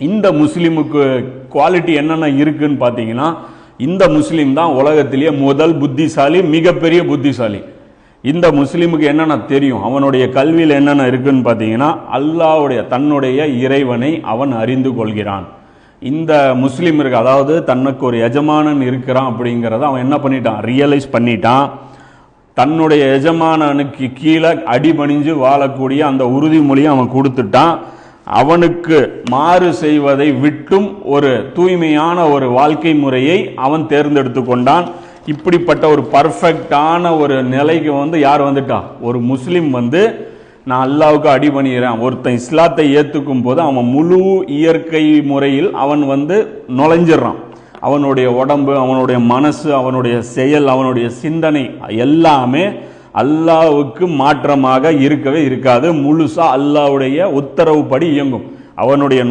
இந்த முஸ்லீமுக்கு குவாலிட்டி என்னென்ன இருக்குன்னு பார்த்தீங்கன்னா, இந்த முஸ்லீம் தான் உலகத்திலேயே முதல் புத்திசாலி, மிகப்பெரிய புத்திசாலி. இந்த முஸ்லீமுக்கு என்னென்ன தெரியும், அவனுடைய கல்வியில் என்னென்ன இருக்குன்னு பார்த்தீங்கன்னா, அல்லாஹ்வுடைய தன்னுடைய இறைவனை அவன் அறிந்து கொள்கிறான். இந்த முஸ்லீம் இருக்கு, அதாவது தனக்கு ஒரு எஜமானன் இருக்கிறான் அப்படிங்கிறத அவன் என்ன பண்ணிட்டான், ரியலைஸ் பண்ணிட்டான். தன்னுடைய எஜமானனுக்கு கீழே அடிபணிஞ்சு வாழக்கூடிய அந்த உறுதிமொழியை அவன் கொடுத்துட்டான். அவனுக்கு மாறு செய்வதை விட்டும் ஒரு தூய்மையான ஒரு வாழ்க்கை முறையை அவன் தேர்ந்தெடுத்து கொண்டான். இப்படிப்பட்ட ஒரு பர்ஃபெக்டான ஒரு நிலைக்கு யார் வந்துட்டான், ஒரு முஸ்லீம் நான் அல்லாவுக்கு அடிபணிகிறேன். ஒருத்தன் இஸ்லாத்தை ஏற்றுக்கும் போது அவன் முழு இயற்கை முறையில் அவன் நுழைஞ்சிடறான். அவனுடைய உடம்பு, அவனுடைய மனசு, அவனுடைய செயல், அவனுடைய சிந்தனை எல்லாமே அல்லாஹ்வுக்கு மாற்றமாக இருக்கவே இருக்காது. முழுசா அல்லாஹ்வுடைய உத்தரவுப்படி இயங்கும். அவனுடைய